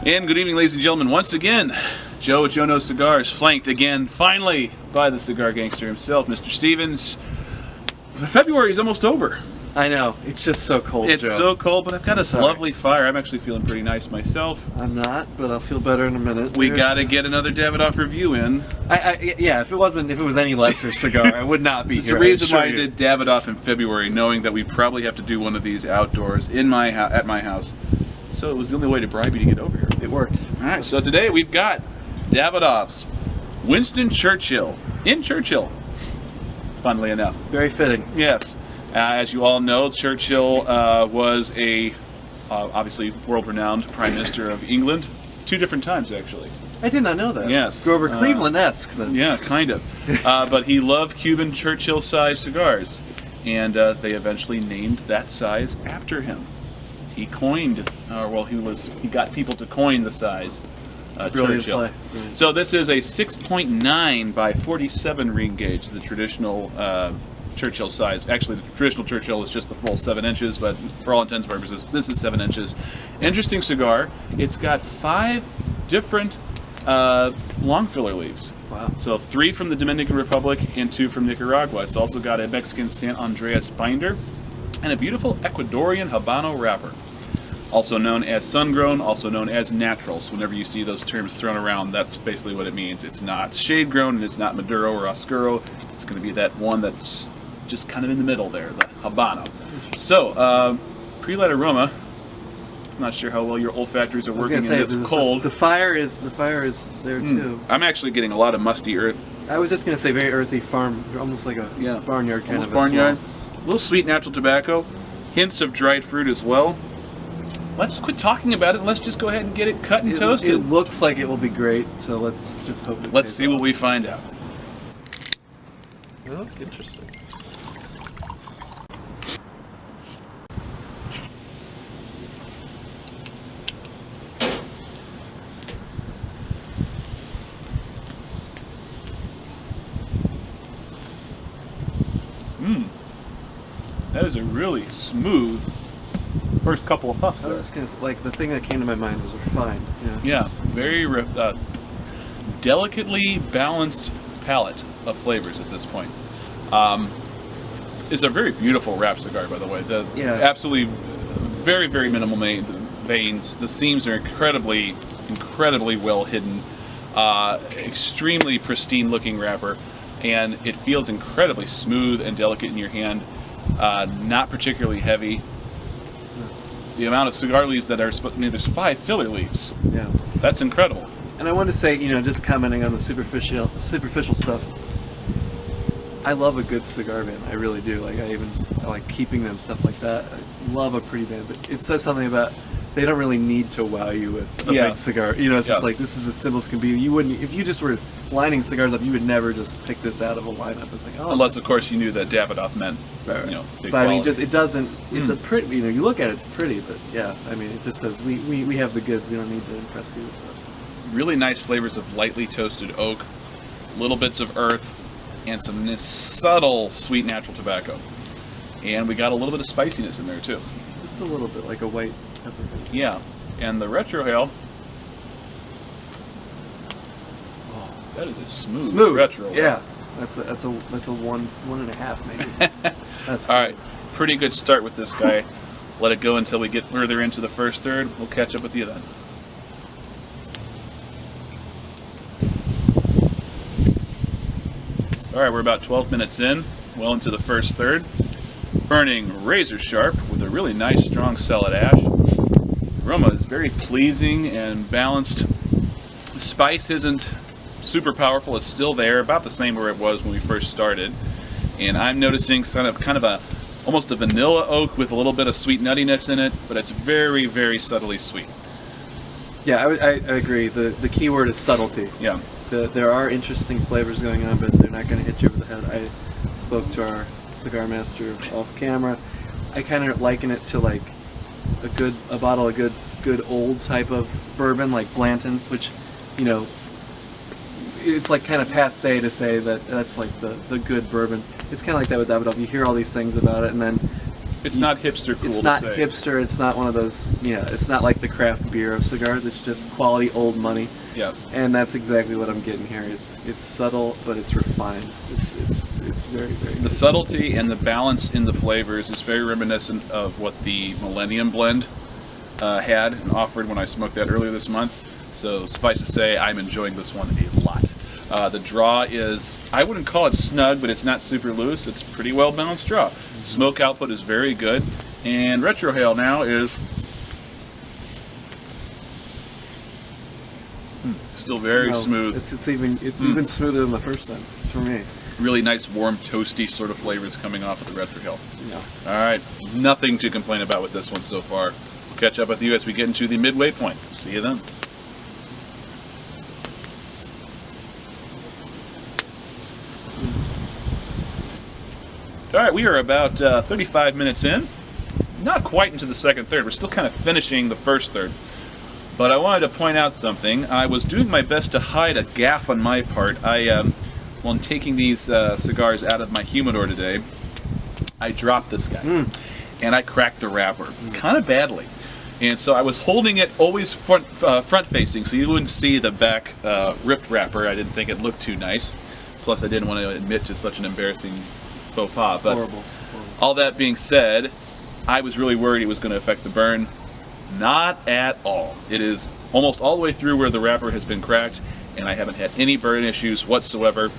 And good evening, ladies and gentlemen. Once again, Joe at Jonose Cigars, flanked again, finally, by the cigar gangster himself, Mr. Stevens. February is almost over. I know. It's just so cold, It's Joe. so cold, but I've got this lovely fire. I'm actually feeling pretty nice myself. I'm not, but I'll feel better in a minute. We got to get another Davidoff review in. Yeah, if it was any lesser cigar, I would not be It's here. the reason why I did Davidoff in February, knowing that we probably have to do one of these outdoors at my house. So it was the only way to bribe you to get over here. It worked. All right, so today we've got Davidoff's Winston Churchill in Churchill, funnily enough. It's very fitting. Yes. As you all know, Churchill was a obviously world-renowned Prime Minister of England, 2 different times actually. I did not know that. Yes. Grover Cleveland-esque then. Yeah, kind of. But he loved Cuban Churchill-sized cigars, and they eventually named that size after him. He coined, he got people to coin the size. Churchill. So this is a 6.9 by 47 ring gauge, the traditional Churchill size. Actually, the traditional Churchill is just the full 7 inches, but for all intents and purposes, this is 7 inches. Interesting cigar. It's got 5 different long filler leaves. Wow. So 3 from the Dominican Republic and 2 from Nicaragua. It's also got a Mexican San Andreas binder and a beautiful Ecuadorian Habano wrapper. Also known as sun-grown, also known as natural. So whenever you see those terms thrown around, that's basically what it means. It's not shade-grown, and it's not Maduro or Oscuro. It's going to be that one that's just kind of in the middle there, the Habano. So, pre-light aroma. I'm not sure how well your olfactories are working in this cold. The fire is there too. I'm actually getting a lot of musty earth. I was just going to say very earthy farm, almost like a barnyard kind of. Barnyard. A little sweet natural tobacco. Hints of dried fruit as well. Let's quit talking about it and let's just go ahead and get it cut and toasted. It looks like it will be great, so let's just hope it Let's see what we find out. Oh, interesting. That is a really smooth first couple of puffs. I was just gonna say, like, the thing that came to my mind was refined. Yeah, very delicately balanced palette of flavors at this point. It's a very beautiful wrap cigar, by the way. Absolutely very, very minimal veins. The seams are incredibly well hidden. Extremely pristine looking wrapper, and it feels incredibly smooth and delicate in your hand. Not particularly heavy. The amount of cigar leaves that are supposed to be, there's 5 filler leaves. Yeah. That's incredible. And I want to say, just commenting on the superficial stuff, I love a good cigar band. I really do. Like, I like keeping them, stuff like that. I love a pretty band, but it says something about they don't really need to wow you with a big cigar. It's just like, this is as simple as can be. You wouldn't, if you just were lining cigars up, you would never just pick this out of a lineup. It's like, unless, of course, you knew that Davidoff meant, big but I mean, it doesn't. It's a pretty. You look at it, it's pretty, but yeah, I mean, it just says we have the goods. We don't need to impress you with that. Really nice flavors of lightly toasted oak, little bits of earth, and some subtle sweet natural tobacco. And we got a little bit of spiciness in there too. Just a little bit, like a white pepper. Yeah, and the retrohale. Oh, that is a smooth retro. Yeah, that's a 1.5 maybe. That's all right. Pretty good start with this guy. Let it go until we get further into the first third. We'll catch up with you then. All right, we're about 12 minutes in, well into the first third. Burning razor sharp with a really nice strong salad ash. The aroma is very pleasing and balanced. The spice isn't super powerful. It's still there, about the same where it was when we first started. And I'm noticing kind of almost a vanilla oak with a little bit of sweet nuttiness in it, but it's very, very subtly sweet. Yeah, I agree. The key word is subtlety. Yeah. There are interesting flavors going on, but they're not going to hit you over the head. I spoke to our cigar master off camera. I kind of liken it to like a bottle of good old type of bourbon, like Blanton's, which, it's like kind of passe to say that that's like the good bourbon. It's kind of like that with Davidoff. You hear all these things about it, and then It's not hipster cool It's to not say. hipster. It's not one of those. It's not like the craft beer of cigars. It's just quality old money. Yeah. And that's exactly what I'm getting here. It's subtle, but it's refined. It's very, very good. The subtlety and the balance in the flavors is very reminiscent of what the Millennium Blend had and offered when I smoked that earlier this month. So suffice to say, I'm enjoying this one a lot. The draw is, I wouldn't call it snug, but it's not super loose. It's pretty well balanced draw. Smoke output is very good. And retrohale now is still very smooth. It's even smoother than the first time for me. Really nice, warm, toasty sort of flavors coming off of the retrohale. Yeah. All right, nothing to complain about with this one so far. We'll catch up with you as we get into the midway point. See you then. All right, we are about 35 minutes in. Not quite into the second third. We're still kind of finishing the first third. But I wanted to point out something. I was doing my best to hide a gaffe on my part. When taking these cigars out of my humidor today, I dropped this guy. And I cracked the wrapper kind of badly. And so I was holding it always front facing, so you wouldn't see the back ripped wrapper. I didn't think it looked too nice. Plus, I didn't want to admit to such an embarrassing faux pas. But Horrible. all that being said, I was really worried it was going to affect the burn. Not at all. It is almost all the way through where the wrapper has been cracked, and I haven't had any burn issues whatsoever.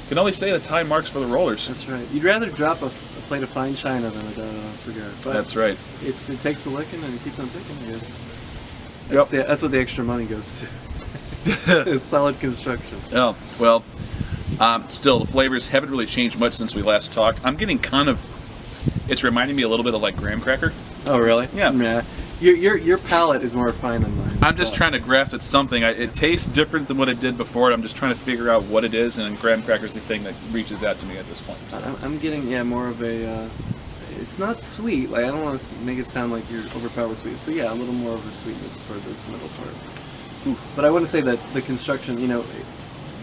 Can only say the time marks for the rollers. That's right. You'd rather drop a plate of fine china than a Davidoff cigar. But That's right. it takes a licking and it keeps on ticking, I guess. Yep. That's what the extra money goes to. It's solid construction. Oh, well, still, the flavors haven't really changed much since we last talked. I'm getting kind of, it's reminding me a little bit of like graham cracker. Oh, really? Yeah. Your palate is more refined than mine. I'm just trying to grasp at something. It tastes different than what it did before. I'm just trying to figure out what it is, and graham cracker's the thing that reaches out to me at this point. So. I'm getting, more of a, it's not sweet. Like, I don't want to make it sound like you're overpowered with sweetness, but yeah, a little more of a sweetness toward this middle part. Ooh. But I wouldn't say that the construction, you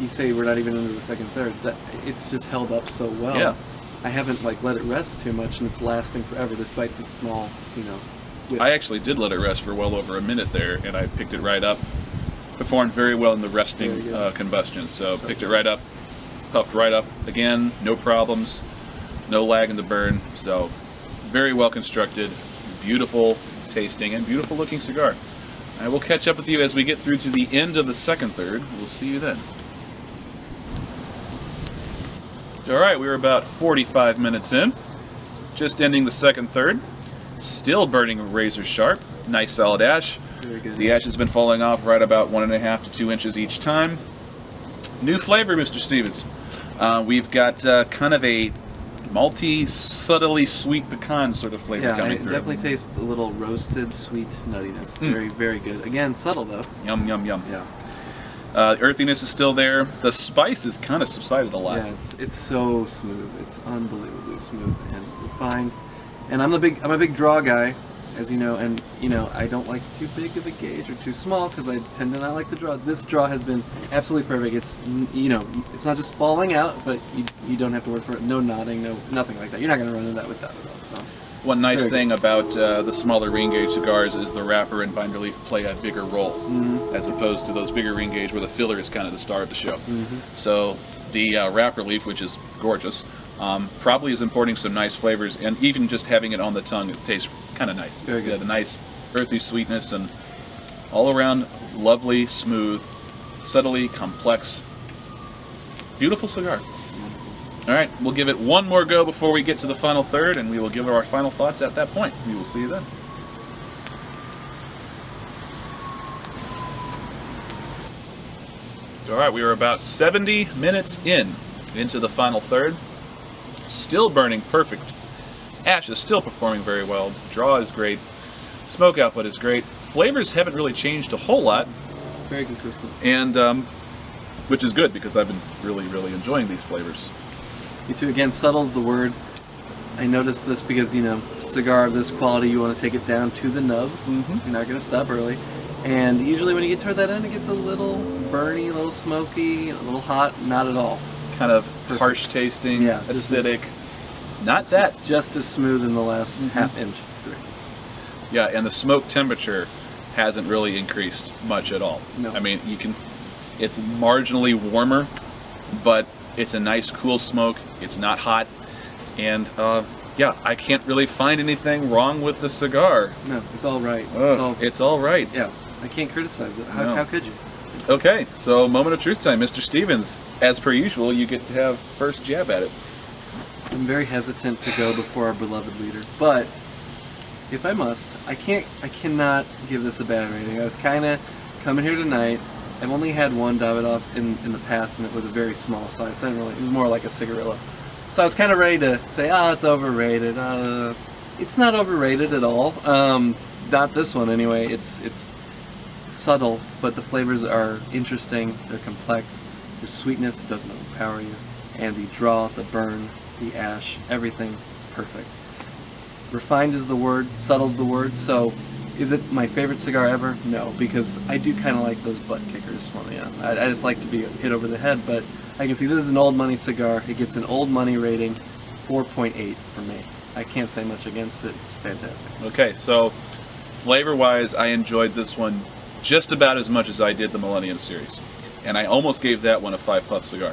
say we're not even into the second third, that it's just held up so well. Yeah. I haven't let it rest too much, and it's lasting forever despite the small, width. I actually did let it rest for well over a minute there, and I picked it right up. Performed very well in the resting combustion, so picked it right up, puffed right up again, no problems, no lag in the burn, so very well constructed, beautiful tasting, and beautiful looking cigar. I will catch up with you as we get through to the end of the second third. We'll see you then. Alright, we were about 45 minutes in, just ending the second third. Still burning razor sharp, nice solid ash. Very good. The ash has been falling off right about 1.5 to 2 inches each time. New flavor, Mr. Stevens. We've got kind of a malty, subtly sweet pecan sort of flavor coming through. Yeah, it definitely tastes a little roasted, sweet nuttiness. Very, very good. Again, subtle though. Yum, yum, yum. Yeah. Earthiness is still there. The spice has kind of subsided a lot. Yeah, it's so smooth. It's unbelievably smooth and refined. And I'm a big draw guy, as you know, and I don't like too big of a gauge or too small because I tend to not like the draw. This draw has been absolutely perfect. It's it's not just falling out, but you don't have to work for it. No nodding, no nothing like that. You're not going to run into that with Davidoff. So. One nice thing about the smaller ring gauge cigars is the wrapper and binder leaf play a bigger role, as opposed to those bigger ring gauge where the filler is kind of the star of the show. So the wrapper leaf, which is gorgeous, probably is importing some nice flavors, and even just having it on the tongue, it tastes kind of nice. Very good. It's got a nice earthy sweetness and all around lovely, smooth, subtly complex, beautiful cigar. All right, we'll give it one more go before we get to the final third, and we will give our final thoughts at that point. We will see you then. All right, we are about 70 minutes into the final third. Still burning perfect. Ash is still performing very well. Draw is great. Smoke output is great. Flavors haven't really changed a whole lot. Very consistent. And which is good because I've been really, really enjoying these flavors. Me too. Again, subtle's the word. I noticed this because, cigar of this quality, you want to take it down to the nub. You're not going to stop early. And usually when you get toward that end, it gets a little burny, a little smoky, a little hot. Not at all. Kind of harsh tasting, acidic. Not that. It's just as smooth in the last half inch. It's great. Yeah, and the smoke temperature hasn't really increased much at all. No. I mean, it's marginally warmer, but it's a nice cool smoke. It's not hot, and yeah, I can't really find anything wrong with the cigar. No, it's all right. It's all right. Yeah, I can't criticize it. No. How could you? Okay, so moment of truth time, Mr. Stevens. As per usual, you get to have first jab at it. I'm very hesitant to go before our beloved leader, but if I must, I cannot give this a bad rating. I was kind of coming here tonight. I've only had one Davidoff in the past, and it was a very small size. So it was more like a cigarillo. So I was kind of ready to say, it's overrated. It's not overrated at all. Not this one anyway. It's subtle, but the flavors are interesting. They're complex. There's sweetness. It doesn't overpower you. And the draw, the burn, the ash, everything perfect. Refined is the word, subtle's the word, so is it my favorite cigar ever? No, because I do kind of like those butt kickers for me. I just like to be hit over the head, but I can see this is an old money cigar. It gets an old money rating, 4.8 for me. I can't say much against it. It's fantastic. Okay, so flavor-wise, I enjoyed this one just about as much as I did the Millennium Series. And I almost gave that one a 5-puff cigar.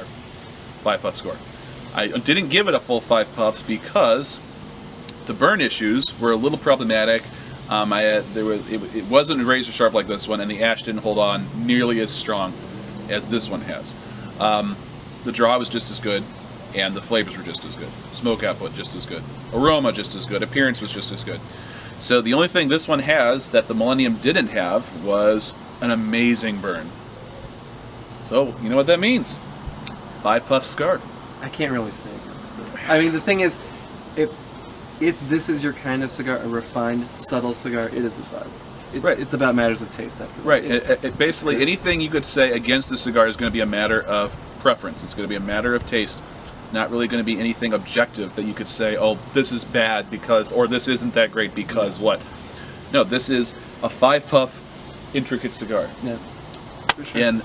5-puff score. I didn't give it a full 5 puffs because the burn issues were a little problematic. It wasn't razor sharp like this one, and the ash didn't hold on nearly as strong as this one has. The draw was just as good, and the flavors were just as good. Smoke output just as good. Aroma just as good. Appearance was just as good. So the only thing this one has that the Millennium didn't have was an amazing burn. So you know what that means. 5-puff cigar. I can't really say against it. I mean, the thing is, if this is your kind of cigar, a refined, subtle cigar, it is a 5. Right. It's about matters of taste after that. Right. It basically, anything you could say against the cigar is going to be a matter of preference. It's going to be a matter of taste. It's not really going to be anything objective that you could say, oh, this is bad because, or this isn't that great because what. No, this is a 5-puff, intricate cigar. Yeah. For sure. And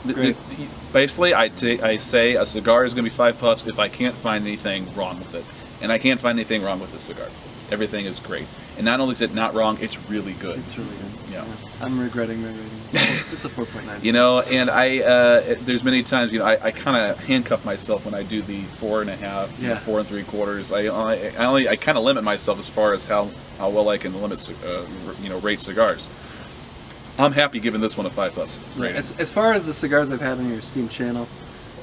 basically, I say a cigar is going to be 5 puffs if I can't find anything wrong with it. And I can't find anything wrong with the cigar. Everything is great. And not only is it not wrong, it's really good. It's really good. Yeah. I'm regretting my rating. It's a 4.9. You know, and there's many times, I kind of handcuff myself when I do the 4.5, 4 3/4. I kind of limit myself as far as how well I can rate cigars. I'm happy giving this one a 5 puffs rating. As far as the cigars I've had on your Steam channel,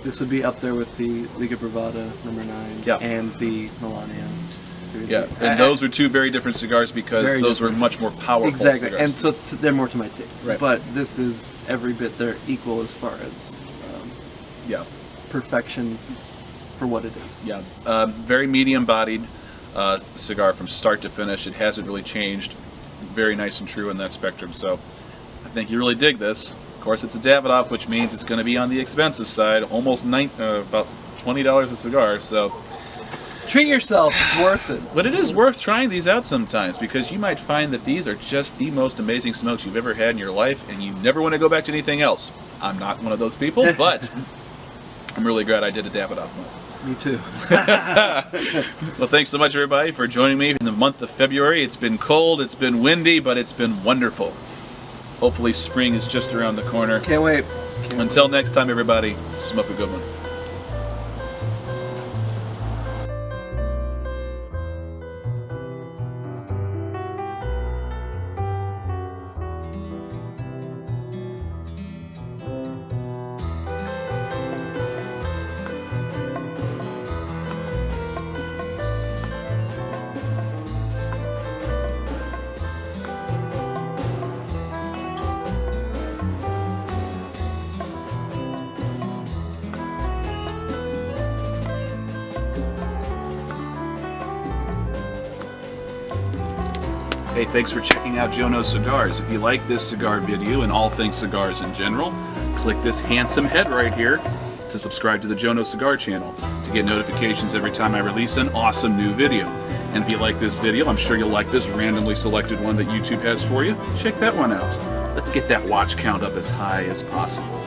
this would be up there with the Liga Bravada #9 and the Millennium series. Yeah, and those are two very different cigars because those were much more powerful exactly. cigars. And so they're more to my taste. Right. But this is every bit they're equal as far as perfection for what it is. Yeah, very medium-bodied cigar from start to finish. It hasn't really changed. Very nice and true in that spectrum. So I think you really dig this. Of course, it's a Davidoff, which means it's going to be on the expensive side, almost about $20 a cigar. So treat yourself; it's worth it. But it is worth trying these out sometimes because you might find that these are just the most amazing smokes you've ever had in your life, and you never want to go back to anything else. I'm not one of those people, but I'm really glad I did a Davidoff month. Me too. Well, thanks so much, everybody, for joining me in the month of February. It's been cold, it's been windy, but it's been wonderful. Hopefully spring is just around the corner. Can't wait. Until next time, everybody, smoke a good one. Hey, thanks for checking out Jonose Cigars. If you like this cigar video and all things cigars in general, click this handsome head right here to subscribe to the Jonose Cigar channel to get notifications every time I release an awesome new video. And if you like this video, I'm sure you'll like this randomly selected one that YouTube has for you. Check that one out. Let's get that watch count up as high as possible.